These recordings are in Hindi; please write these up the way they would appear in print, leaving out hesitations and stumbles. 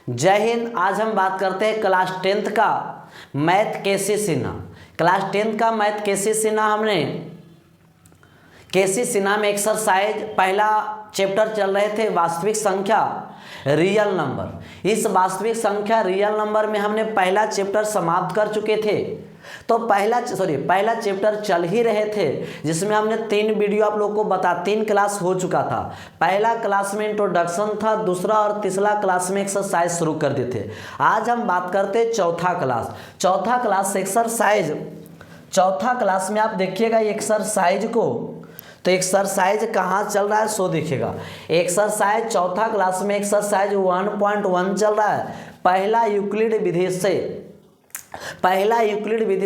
जय हिंद। आज हम बात करते हैं क्लास 10th का मैथ केसी सिन्हा। क्लास 10th का मैथ केसी सिन्हा हमने केसी सिन्हा में एक्सरसाइज पहला चैप्टर चल रहे थे वास्तविक संख्या रियल नंबर। इस वास्तविक संख्या रियल नंबर में हमने पहला चैप्टर समाप्त कर चुके थे। तो पहला चैप्टर चल ही रहे थे जिसमें हमने 3 वीडियो आप लोग को बता 3 क्लास हो चुका था। पहला क्लास में इंट्रोडक्शन था, दूसरा और तीसरा क्लास में एक्सरसाइज शुरू कर दिए थे। आज हम बात करते हैं चौथा क्लास एक्सरसाइज। चौथा क्लास में आप देखिएगा एक्सरसाइज को, तो एक्सरसाइज कहाँ चल रहा है सो देखिएगा। एक्सरसाइज चौथा क्लास में एक्सरसाइज 1.1 चल रहा है। पहला यूक्लिड विधि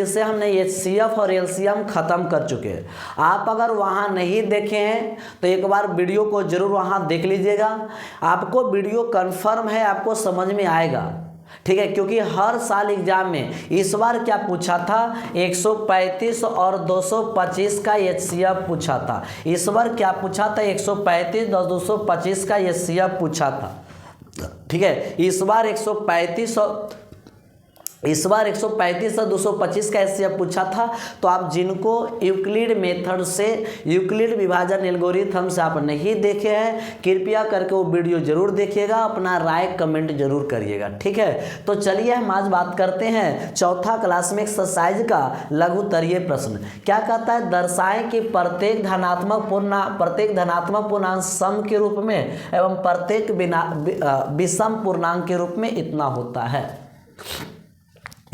से हमने HCF और LCM खत्म कर चुके हैं। आप अगर वहाँ नहीं देखे हैं तो एक बार वीडियो को जरूर वहाँ देख लीजिएगा। आपको वीडियो कंफर्म है, आपको समझ में आएगा, ठीक है। क्योंकि हर साल एग्जाम में इस बार क्या पूछा था, 135 और 225 का HCF पूछा था। इस बार क्या पूछा था, 135 और 225 का HCF पूछा था, ठीक है। इस बार 135 और 225 का HCF पूछा था। तो आप जिनको यूक्लिड मेथड से, यूक्लिड विभाजन एल्गोरिथम से आप नहीं देखे हैं, कृपया करके वो वीडियो जरूर देखिएगा, अपना राय कमेंट जरूर करिएगा, ठीक है। तो चलिए हम आज बात करते हैं चौथा क्लास में एक्सरसाइज का लघुत्तरीय प्रश्न। क्या कहता है, दर्शाएं कि प्रत्येक धनात्मक पूर्णांक सम के रूप में एवं प्रत्येक विषम पूर्णांक के रूप में इतना होता है।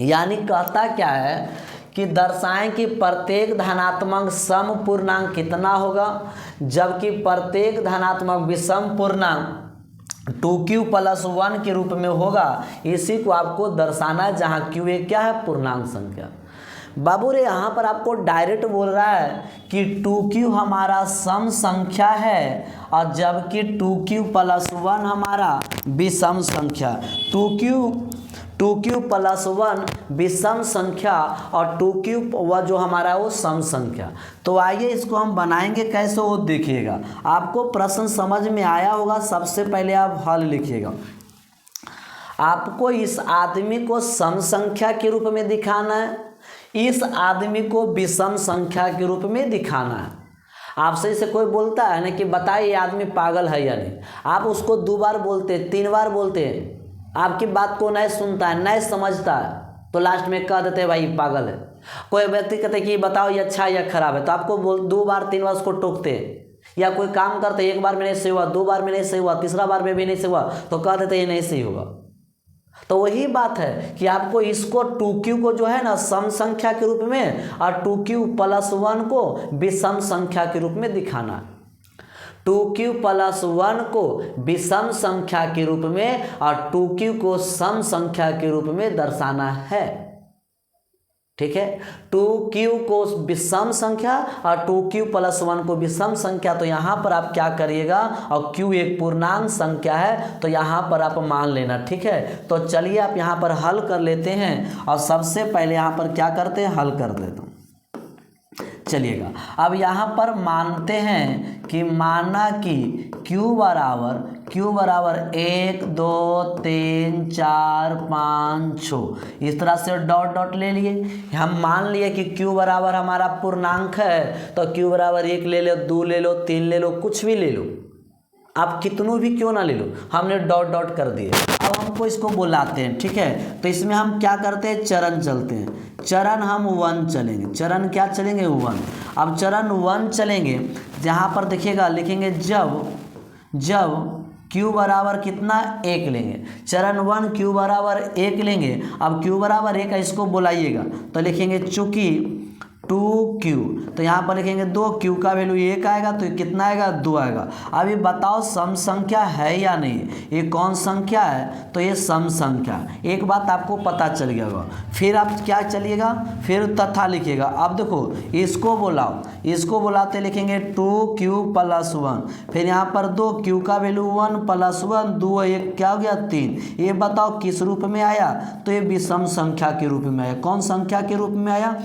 यानी कहता क्या है कि दर्शाएं कि प्रत्येक धनात्मक सम पूर्णांक कितना होगा, जबकि प्रत्येक धनात्मक विषम पूर्णांक 2q+1 के रूप में होगा। इसी को आपको दर्शाना है, जहां q एक क्या है, पूर्णांक संख्या। बाबू रे यहाँ पर आपको डायरेक्ट बोल रहा है कि 2q हमारा सम संख्या है और जबकि 2q+1 हमारा विषम संख्या। 2q+1 विषम संख्या और 2q वह जो हमारा वो सम संख्या। तो आइए इसको हम बनाएंगे कैसे वो देखिएगा। आपको प्रश्न समझ में आया होगा। सबसे पहले आप हल लिखिएगा। आपको इस आदमी को सम संख्या के रूप में दिखाना है, इस आदमी को विषम संख्या के रूप में दिखाना है। आपसे से कोई बोलता है ना कि बताइए ये आदमी पागल है या नहीं, आप उसको 2 बार बोलते, 3 बार बोलते हैं, आपकी बात को नहीं सुनता है, नहीं समझता है, तो लास्ट में कह देते हैं भाई पागल है। कोई व्यक्ति कहते हैं कि बताओ ये अच्छा या खराब है, तो आपको 2 बार 3 बार उसको टोकते हैं। या कोई काम करते हैं, 1 बार में नहीं सही हुआ, 2 बार में नहीं सही हुआ, तीसरा बार में भी नहीं सही हुआ, तो कह देते ये नहीं सही होगा। तो वही बात है कि आपको इसको 2q को जो है ना सम संख्या के रूप में और 2q+1 को विषम संख्या के रूप में दिखाना है। 2q+1 को विषम संख्या के रूप में और 2q को सम संख्या के रूप में दर्शाना है, ठीक है। 2q को विषम संख्या और 2q+1 को विषम संख्या। तो यहाँ पर आप क्या करिएगा, और q एक पूर्णांक संख्या है तो यहाँ पर आप मान लेना, ठीक है। तो चलिए आप यहाँ पर हल कर लेते हैं और सबसे पहले यहाँ पर क्या करते हैं, हल कर लेते हैं। चलिएगा अब यहाँ पर मानते हैं कि माना कि q बराबर 1 2 3 4 5 6 इस तरह से डॉट डॉट ले लिए। हम मान लिए कि q बराबर हमारा पूर्णांक है, तो q बराबर 1 ले लो, 2 ले लो, 3 ले लो, कुछ भी ले लो, आप कितनों भी क्यों ना ले लो, हमने डॉट डॉट कर दिए। अब हमको इसको बुलाते हैं, ठीक है। तो इसमें हम क्या करते हैं, चरण चलते हैं। चरण हम 1 चलेंगे, चरण क्या चलेंगे, 1। अब चरण 1 चलेंगे, जहाँ पर देखिएगा लिखेंगे जब q बराबर कितना 1 लेंगे। चरण 1 q बराबर 1 लेंगे। अब q बराबर 1 है, इसको बुलाइएगा तो लिखेंगे चूँकि 2q, तो यहाँ पर लिखेंगे 2q का वैल्यू 1 आएगा, तो कितना आएगा, 2 आएगा। अब ये बताओ सम संख्या है या नहीं, ये कौन संख्या है, तो ये सम संख्या। एक बात आपको पता चल गया होगा। फिर आप क्या चलिएगा, फिर तथा लिखिएगा। अब देखो इसको बुलाओ, इसको बुलाते लिखेंगे 2q+1, फिर यहाँ पर 2q का वैल्यू 1+1 2 1 क्या हो गया, 3। ये बताओ किस रूप में आया, तो ये विषम संख्या के रूप में आया। कौन संख्या के रूप में आया,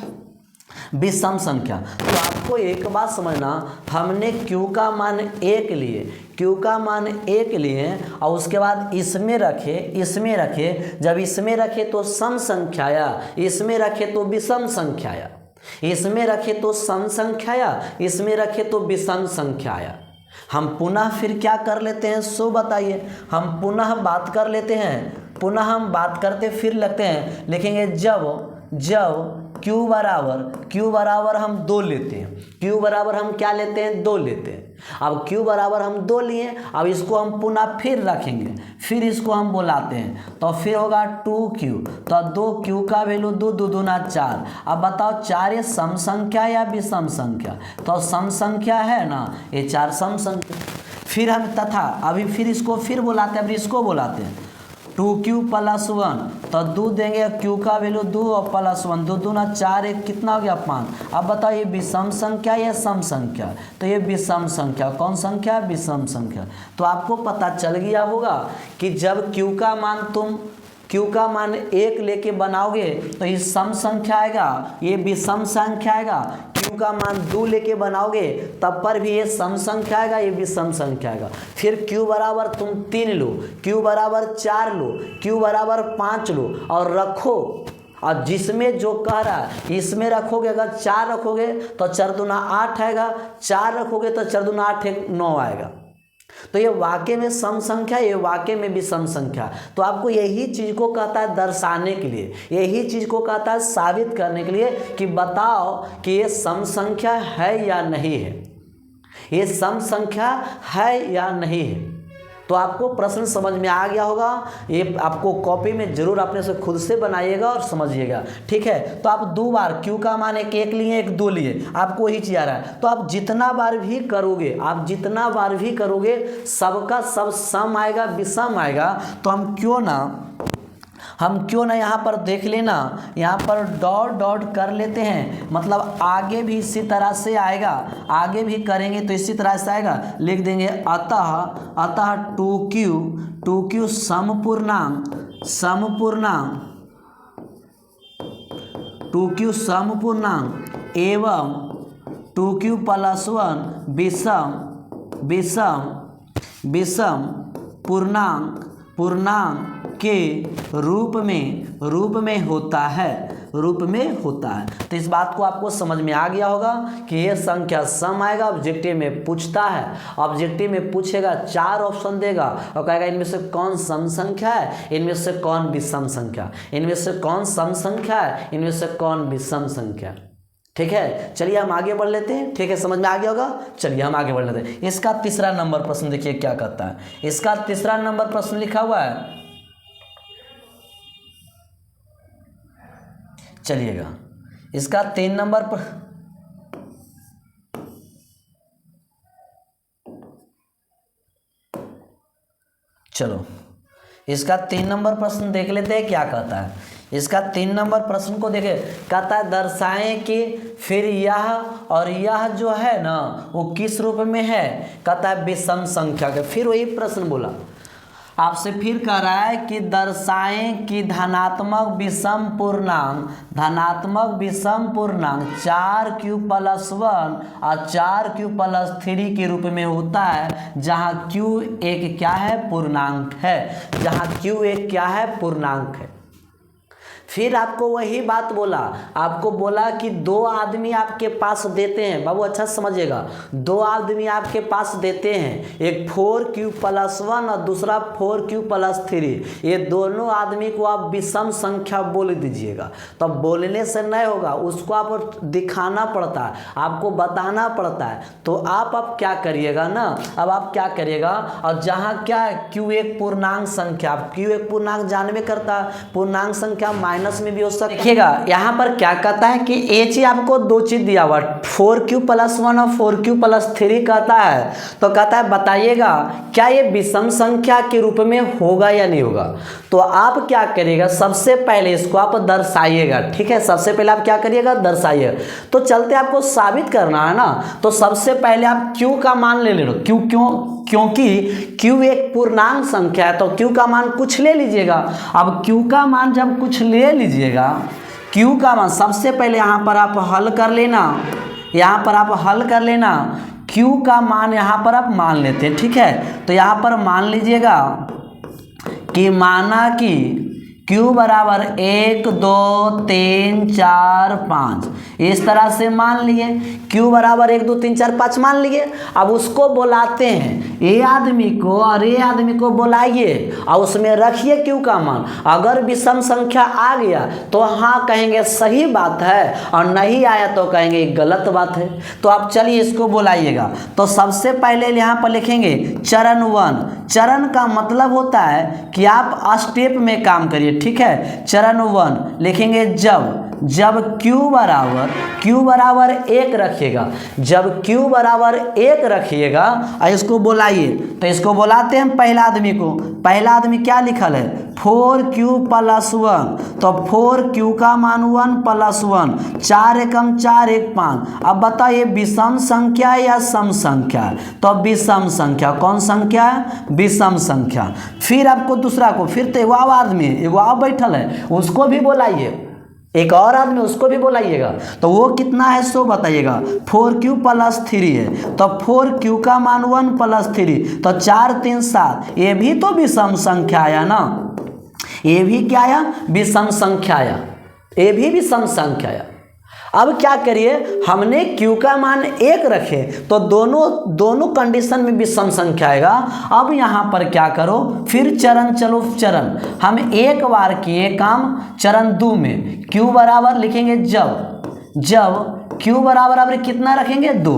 विषम संख्या। तो आपको एक बात समझना, हमने q का मान 1 लिए, q का मान 1 लिए और उसके बाद इसमें रखे, जब इसमें रखे तो सम संख्या आया, इसमें रखे तो विषम संख्या आया, इसमें रखे तो सम संख्या आया, इसमें रखे तो विषम संख्या आया। हम पुनः फिर क्या कर लेते हैं सो बताइए, हम पुनः बात कर लेते हैं, पुनः हम बात करते फिर लगते हैं, लिखेंगे जब q बराबर हम 2 लेते हैं, q बराबर हम क्या लेते हैं 2 लेते हैं। अब q बराबर हम 2 लिए, अब इसको हम पुनः फिर रखेंगे, फिर इसको हम बुलाते हैं तो फिर होगा 2q, तो 2q का वैल्यू 2 2 दूना 4। अब बताओ 4 ये सम संख्या या विषम संख्या, तो सम संख्या है ना, ये 4 सम संख्या। फिर हम तथा अभी फिर इसको फिर बुलाते हैं, अभी इसको बुलाते हैं 2q + 1, तो 2 देंगे, q का वैल्यू 2 और +1, 2 दूना 4, एक कितना हो गया 5। अब बताओ ये विषम संख्या या सम संख्या, तो ये विषम संख्या, कौन संख्या, विषम संख्या। तो आपको पता चल गया होगा कि जब q का मान 1 लेके बनाओगे तो ये सम संख्या आएगा, ये विषम संख्या आएगा। q का मान 2 लेके बनाओगे तब पर भी ये सम संख्या आएगा, ये विषम संख्या आएगा। फिर q बराबर तुम 3 लो, q बराबर 4 लो, q बराबर 5 लो और रखो, और जिसमें जो कह रहा है इसमें रखोगे, अगर 4 रखोगे तो 4 दूना 8 आएगा, 4 रखोगे तो 4 दूना 8 9 आएगा। तो ये वाकई में सम संख्या, ये वाकई में विषम संख्या। तो आपको यही चीज को कहता है दर्शाने के लिए, यही चीज को कहता है साबित करने के लिए कि बताओ कि ये सम संख्या है या नहीं है, ये सम संख्या है या नहीं है। तो आपको प्रश्न समझ में आ गया होगा, ये आपको कॉपी में जरूर अपने से खुद से बनाइएगा और समझिएगा, ठीक है। तो आप 2 बार q का मान 1 लिए, 1 2 लिए, आपको वही चीज आ रहा है। तो आप जितना बार भी करोगे, सबका सब सम आएगा, विषम आएगा। तो हम क्यों ना यहाँ पर देख लेना, यहाँ पर डॉट कर लेते हैं, मतलब आगे भी इसी तरह से आएगा, आगे भी करेंगे तो इसी तरह से आएगा। लिख देंगे अतः 2q समपूर्णांक 2q समपूर्णांक एवं 2q + 1 विषम पूर्णांक के रूप में होता है, तो इस बात को आपको समझ में आ गया होगा कि ये संख्या सम आएगा। ऑब्जेक्टिव में पूछता है, ऑब्जेक्टिव में पूछेगा 4 ऑप्शन देगा और कहेगा इनमें से कौन सम संख्या है, इनमें से कौन विषम संख्या, इनमें से कौन सम संख्या है, इनमें से कौन विषम संख्या। ठीक है, चलिए हम आगे बढ़ लेते हैं। ठीक है, समझ में आ गया होगा। चलिए हम आगे बढ़ लेते हैं। इसका तीसरा नंबर प्रश्न देखिए क्या कहता है। इसका तीसरा नंबर प्रश्न लिखा हुआ है, चलिएगा इसका 3 नंबर पर, चलो इसका 3 नंबर प्रश्न देख लेते हैं क्या कहता है। इसका 3 नंबर प्रश्न को देखे, कहता है दर्शाएं कि फिर यह और यह जो है ना वो किस रूप में है। कहता है विषम संख्या के। फिर वही प्रश्न बोला आपसे, फिर कह रहा है कि दर्शाएं कि धनात्मक विषम पूर्णांक 4q + 1 और 4q + 3 के रूप में होता है, जहां q एक क्या है, पूर्णांक है, जहां q एक क्या है, पूर्णांक है। फिर आपको वही बात बोला, आपको बोला कि 2 आदमी आपके पास देते हैं, बाबू अच्छा समझिएगा, 2 आदमी आपके पास देते हैं, एक 4q + 1 और दूसरा 4q + 3। ये दोनों आदमी को आप विषम संख्या बोल दीजिएगा। तो बोलने से नहीं होगा, उसको आप दिखाना पड़ता है, आपको बताना पड़ता है। तो आप क्या करिएगा ना, अब आप क्या करिएगा, और जहाँ क्या है q एक पूर्णांक संख्या, q एक पूर्णांक जानवे करता है, पूर्णांक संख्या माइनस में भी हो सकता है। देखिएगा यहाँ पर क्या कहता है कि ये चीज आपको 2 चीज दिया हुआ, 4q + 1 और 4q + 3 कहता है। तो कहता है बताइएगा क्या ये विषम संख्या के रूप में होगा या नहीं होगा। तो आप क्या करिएगा, सबसे पहले इसको आप दर्शाइएगा। ठीक है, सबसे पहले आप क्या करिएगा, दर्शाइएगा। तो चलते आपको साबित करना है ना, तो सबसे पहले आप q का मान ले लो। क्योंकि q एक पूर्णांक संख्या है, तो q का मान कुछ ले लीजिएगा। अब q का मान जब कुछ ले लीजिएगा, Q का मान सबसे पहले यहाँ पर आप हल कर लेना, यहाँ पर आप हल कर लेना। Q का मान यहाँ पर आप मान लेते हैं, ठीक है। तो यहाँ पर मान लीजिएगा कि माना कि Q बराबर 1 2 3 4 5, इस तरह से मान लिए। Q बराबर 1 2 3 4 5 मान लिए। अब उसको बुलाते हैं, ए आदमी को और ए आदमी को बुलाइए और उसमें रखिए Q का मान। अगर विषम संख्या आ गया तो हाँ कहेंगे सही बात है, और नहीं आया तो कहेंगे गलत बात है। तो आप चलिए इसको बुलाइएगा। तो सबसे पहले यहाँ पर लिखेंगे चरण 1। चरण का मतलब होता है कि आप स्टेप में काम करिए, ठीक है। चरण 1 लिखेंगे जब Q बराबर 1 रखिएगा, जब Q बराबर 1 रखिएगा और इसको बुलाइए। तो इसको बुलाते हैं पहला आदमी को। पहला आदमी क्या लिखल है 4Q + 1, तो 4Q का मान 1 + 1, 4 एकम 4 1 5। अब बताइए विषम संख्या है या सम संख्या है? तो विषम संख्या। कौन संख्या है? विषम संख्या। फिर आपको दूसरा को, फिर तो एगो आदमी एगो आप बैठल है उसको भी बुलाइए, एक और आदमी उसको भी बुलाइएगा। तो वो कितना है सो बताइएगा। 4Q + 3 है, तो 4Q का मान 1 + 3, तो 4 3 7। ये भी तो विषम संख्या आया ना, ये भी क्या आया? विषम संख्या आया, ये भी विषम संख्या आया। अब क्या करिए, हमने Q का मान 1 रखे तो दोनों कंडीशन में विषम संख्या आएगा। अब यहाँ पर क्या करो, फिर चरण चलो। चरण हम एक बार किए काम। चरण 2 में Q बराबर लिखेंगे जब Q बराबर अब कितना रखेंगे 2।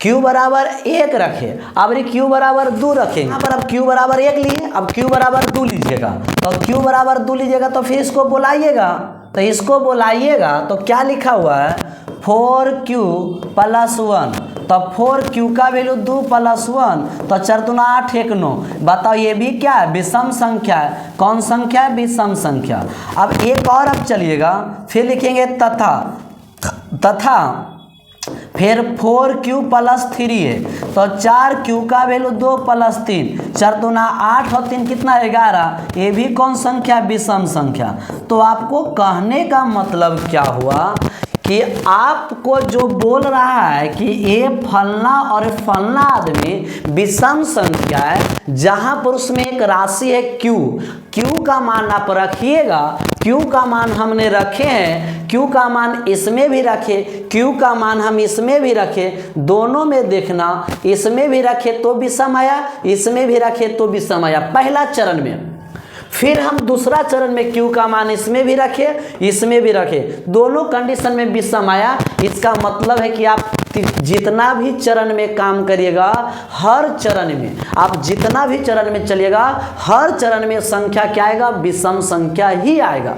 Q बराबर 1 रखे, अब Q बराबर 2 रखेंगे। यहाँ पर अब Q बराबर 1 लिए, अब Q बराबर 2 लीजिएगा। तो Q बराबर 2 लीजिएगा तो फिर इसको बुलाइएगा। तो इसको बुलाइएगा तो क्या लिखा हुआ है 4Q + 1, तो 4Q का वैल्यू 2 + 1, तो 4 दूना 8 1 9। बताओ ये भी क्या है? विषम संख्या है। कौन संख्या है? विषम संख्या। अब एक और अब चलिएगा, फिर लिखेंगे तथा फिर 4Q + 3 है, तो 4Q का वैल्यू 2 + 3, 4 दूना 8 और 3 कितना 11। ये भी कौन संख्या? विषम संख्या। तो आपको कहने का मतलब क्या हुआ कि आपको जो बोल रहा है कि ये फलना और फलना आदमी विषम संख्या है, जहां पर उसमें एक राशि है Q का मान आप रखिएगा। Q का मान हमने रखे हैं, Q का मान इसमें भी रखे, Q का मान हम इसमें भी रखे, दोनों में देखना, इसमें भी रखे तो विषम आया, इसमें भी रखे तो विषम आया पहला चरण में। फिर हम दूसरा चरण में Q का मान इसमें भी रखे, इसमें भी रखे, दोनों कंडीशन में विषम आया। इसका मतलब है कि आप जितना भी चरण में काम करिएगा, हर चरण में आप जितना भी चरण में चलिएगा, हर चरण में संख्या क्या आएगा? विषम संख्या ही आएगा,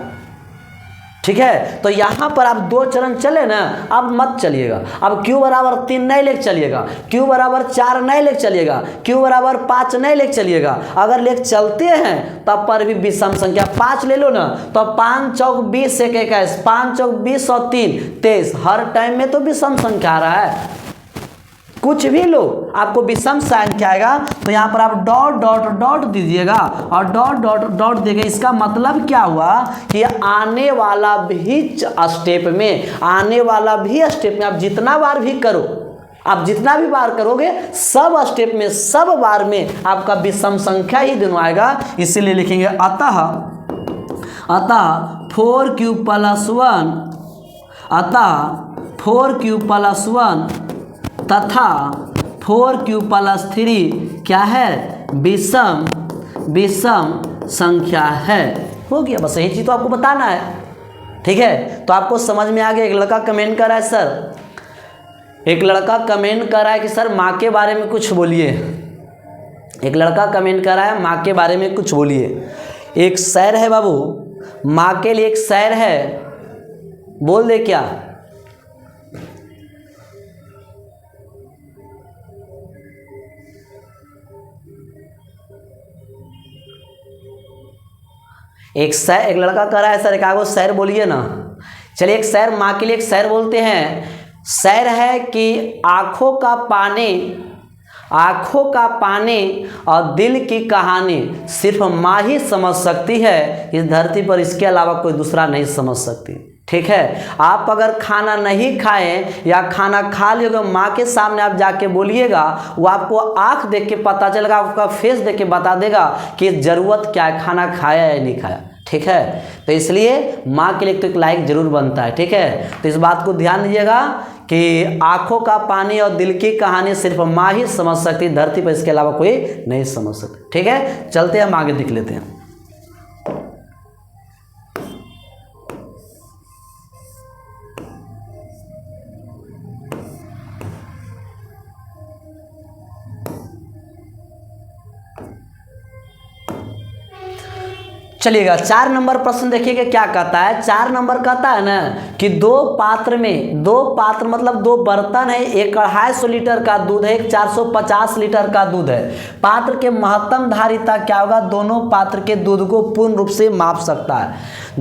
ठीक है। तो यहाँ पर आप 2 चरण चले ना, अब मत चलिएगा। अब Q बराबर 3 नहीं लेके चलिएगा, Q बराबर 4 नहीं लेके चलिएगा, Q बराबर 5 नहीं लेके चलिएगा। अगर लेके चलते हैं तब पर भी विषम संख्या 5 ले लो ना, तो 5 चौक 20 1 21, 5 चौक 20 और 3 23। हर टाइम में तो विषम संख्या आ रहा है, कुछ भी लो आपको विषम संख्या आएगा। तो यहाँ पर आप डॉट डॉट डॉट दीजिएगा और डॉट डॉट डॉट देंगे। इसका मतलब क्या हुआ कि आने वाला भी स्टेप में आप जितना बार भी करो, आप जितना भी बार करोगे, सब स्टेप में सब बार में आपका विषम संख्या ही दोनों आएगा। इसीलिए लिखेंगे अतः 4Q + 1, अतः 4Q + 1 तथा 4Q + 3 क्या है? विषम संख्या है। हो गया, बस यही चीज़ तो आपको बताना है, ठीक है। तो आपको समझ में आ गया। एक लड़का कमेंट कर रहा है सर, एक लड़का कमेंट कर रहा है कि सर माँ के बारे में कुछ बोलिए। एक लड़का कमेंट कर रहा है माँ के बारे में कुछ बोलिए। एक शेर है बाबू, माँ के लिए एक शेर है, बोल दे क्या? एक लड़का कह रहा है सर एक आगो शेर बोलिए ना। चलिए एक शेर, माँ के लिए एक शेर बोलते हैं। शेर है कि आँखों का पानी और दिल की कहानी सिर्फ माँ ही समझ सकती है इस धरती पर, इसके अलावा कोई दूसरा नहीं समझ सकती। ठीक है। आप अगर खाना नहीं खाएं या खाना खा लियोगे, माँ के सामने आप जाके बोलिएगा, वो आपको आंख देख के पता चलेगा, आपका फेस देख के बता देगा कि ज़रूरत क्या है, खाना खाया या नहीं खाया। ठीक है, तो इसलिए माँ के लिए तो एक लाइक जरूर बनता है। ठीक है, तो इस बात को ध्यान दीजिएगा कि आंखों का पानी और दिल की कहानी सिर्फ माँ ही समझ सकती, धरती पर इसके अलावा कोई नहीं समझ सकती। ठीक है, चलते हैं हम आगे देख लेते हैं। चलिएगा 4 नंबर प्रश्न देखिएगा क्या कहता है। 4 नंबर कहता है ना कि दो पात्र मतलब 2 बर्तन है, एक 250 लीटर का दूध है, एक 450 लीटर का दूध है। पात्र के महत्तम धारिता क्या होगा? दोनों पात्र के दूध को पूर्ण रूप से माप सकता है।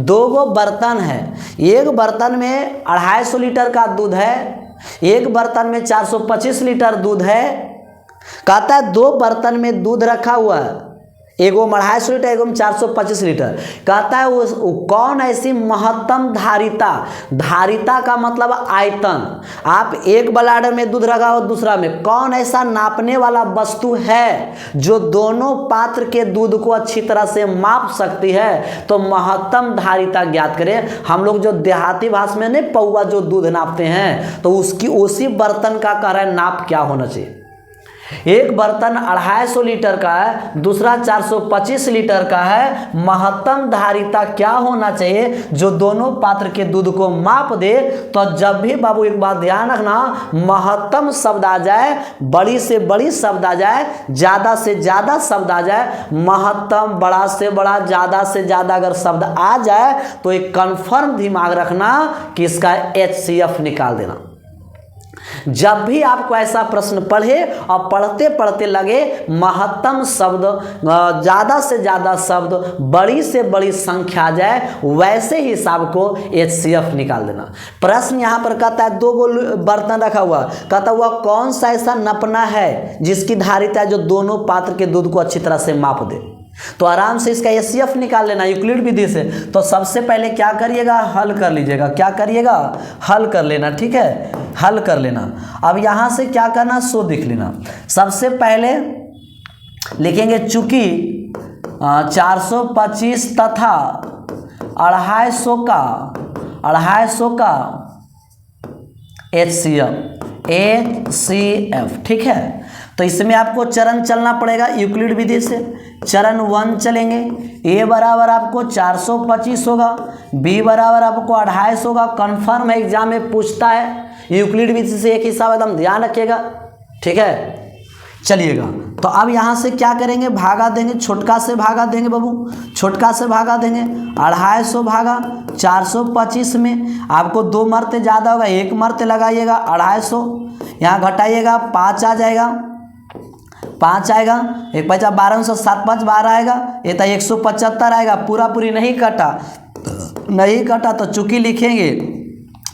2 बर्तन है, एक बर्तन में 250 लीटर का दूध है, एक बर्तन में 425 लीटर दूध है। कहता है 2 बर्तन में दूध रखा हुआ है, एगो 250 लीटर, एगो में 425 लीटर। कहता है वो कौन ऐसी महत्तम धारिता का मतलब आयतन, आप एक ब्लाडर में दूध रखा हो, दूसरा में, कौन ऐसा नापने वाला वस्तु है जो दोनों पात्र के दूध को अच्छी तरह से माप सकती है? तो महत्तम धारिता ज्ञात करें। हम लोग जो देहाती भाषा में नहीं पौवा जो दूध नापते हैं, तो उसकी उसी बर्तन का कह रहा है नाप क्या होना चाहिए। एक बर्तन 250 लीटर का है, दूसरा 425 लीटर का है। महत्तम धारिता क्या होना चाहिए जो दोनों पात्र के दूध को माप दे? तो जब भी बाबू एक बात ध्यान रखना, महत्तम शब्द आ जाए, बड़ी से बड़ी शब्द आ जाए, ज़्यादा से ज़्यादा शब्द आ जाए, महत्तम, बड़ा से बड़ा, ज़्यादा से ज़्यादा अगर शब्द आ जाए तो एक कन्फर्म दिमाग रखना कि इसका HCF निकाल देना। जब भी आपको ऐसा प्रश्न पढ़े और पढ़ते पढ़ते लगे महत्तम शब्द, ज़्यादा से ज़्यादा शब्द, बड़ी से बड़ी संख्या आ जाए, वैसे ही हिसाब को HCF निकाल देना। प्रश्न यहाँ पर कहता है 2 बर्तन रखा हुआ, कहता हुआ कौन सा ऐसा नपना है जिसकी धारिता है जो दोनों पात्र के दूध को अच्छी तरह से माप दे? तो आराम से इसका HCF निकाल लेना यूक्लिड विधि से। तो सबसे पहले क्या करिएगा? हल कर लीजिएगा। क्या करिएगा? हल कर लेना। ठीक है, हल कर लेना। अब यहाँ से क्या करना? 100 लिख लेना। सबसे पहले लिखेंगे चूंकि 425 तथा 250 का HCF। ठीक है, तो इसमें आपको चरण चलना पड़ेगा यूक्लिड विधि से। चरण 1 चलेंगे, A बराबर आपको 425 होगा, B बराबर आपको 250 होगा। कन्फर्म है, एग्जाम में पूछता है। यूक्लिड विधि से एक हिसाब एकदम ध्यान रखिएगा। ठीक है, चलिएगा। तो अब यहाँ से क्या करेंगे? भागा देंगे, छोटका से भागा देंगे बाबू, छोटका से भागा देंगे। 250 भागा 425 में आपको 2 मरते ज़्यादा होगा, 1 मरते लगाइएगा। 250 यहाँ घटाइएगा, 5 आ जाएगा, 5 आएगा, 1 5 12 7 5 12 आएगा, ये तो 175 आएगा। पूरा पूरी नहीं कटा तो चूंकि लिखेंगे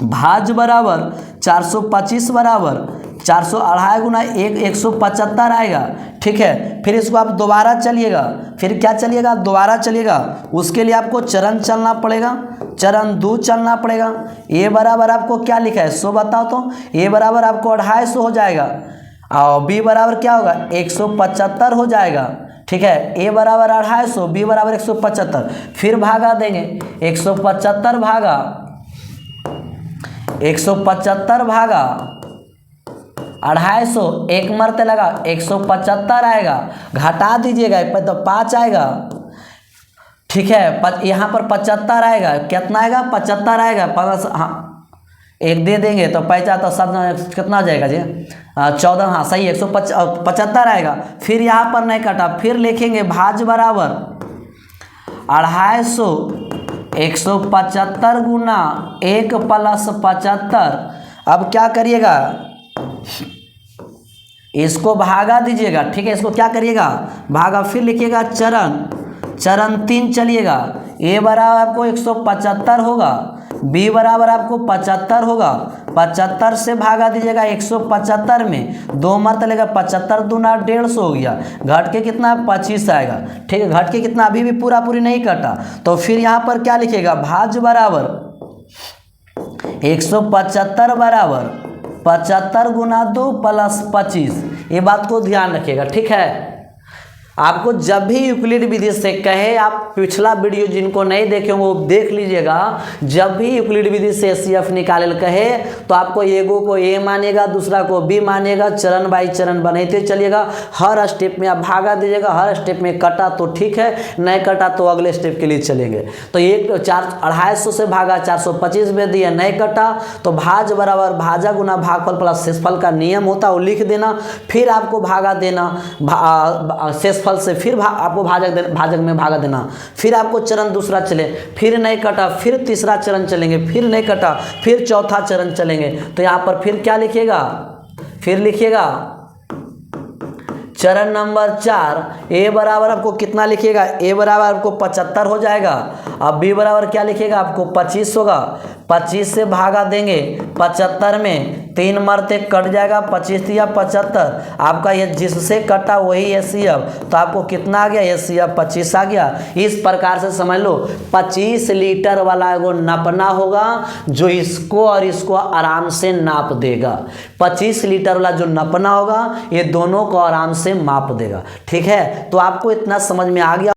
भाज बराबर 425 बराबर 400 2.5 गुना 175 आएगा। ठीक है, फिर इसको आप दोबारा चलिएगा, फिर क्या चलिएगा? दोबारा चलिएगा। उसके लिए आपको चरण चलना पड़ेगा, चरण 2 चलना पड़ेगा। A बराबर आपको क्या लिखा है 100 बताओ तो? A बराबर आपको 250 हो जाएगा और B बराबर क्या होगा? 175 हो जाएगा। ठीक है, A बराबर 250, B बराबर 175। फिर भागा देंगे, 175 भागा 250, 1 मरते लगा 175 आएगा। घटा दीजिएगा तो 5 आएगा। ठीक है, यहाँ पर 75 आएगा। कितना आएगा? 75 आएगा। 5 हाँ 1 दे देंगे तो 50 तो सब कितना आ जाएगा जी? 14। हाँ सही, 175 आएगा। फिर यहाँ पर नहीं कटा, फिर लिखेंगे भाज बराबर 250 175 गुना 1 + 75। अब क्या करिएगा? इसको भागा दीजिएगा। ठीक है, इसको क्या करिएगा? भागा। फिर लिखिएगा चरण 3 चलिएगा। A बराबर आपको 175 होगा, B बराबर आपको 75 होगा। 75 से भागा दीजिएगा 175 में, 2 मरते लेगा 75 दूना 150 हो गया। घट के कितना? 25 आएगा। ठीक है, घट के कितना? अभी भी पूरा पूरी नहीं कटा। तो फिर यहाँ पर क्या लिखेगा? भाज बराबर 175 बराबर 75 गुना 2 प्लस 25। ये बात को ध्यान रखिएगा, ठीक है। आपको जब भी यूक्लिड विधि से कहे, आप पिछला वीडियो जिनको नहीं देखे वो देख लीजिएगा, जब भी यूक्लिड विधि से एचसीएफ निकाले कहे तो आपको एगो को ए मानेगा, दूसरा को बी मानेगा, चरण बाई चरण बनाते चलिएगा। हर स्टेप में आप भागा दीजिएगा, हर स्टेप में कटा तो ठीक है, नहीं कटा तो अगले स्टेप के लिए चलेंगे। तो एक 250 से भागा 425 में दिया, नहीं कटा तो भाज बराबर भाजा गुना भागफल प्लस शेषफल का नियम होता है वो लिख देना, फिर आपको भागा देना शेषफल से, फिर आपको भाजक में भागा देना, फिर आपको चरण दूसरा चले, फिर नहीं कटा, फिर तीसरा चरण चलेंगे, फिर नहीं कटा, फिर चौथा चरण चलेंगे। तो यहाँ पर फिर क्या लिखिएगा, फिर लिखिएगा चरण नंबर 4 ए बराबर आपको कितना लिखिएगा, ए बराबर आपको 75 हो जाएगा। अब बी बराबर क्या लिखिएगा, आपको 25 होगा। 25 से भागा देंगे 75 में, 3 मरते कट जाएगा, 25 या 75 आपका, ये जिससे कटा वही एचसीएफ, तो आपको कितना आ गया, एचसीएफ 25 आ गया। इस प्रकार से समझ लो 25 लीटर वाला एगो नापना होगा जो इसको और इसको आराम से नाप देगा। 25 लीटर वाला जो नापना होगा ये दोनों को आराम से माप देगा, ठीक है। तो आपको इतना समझ में आ गया।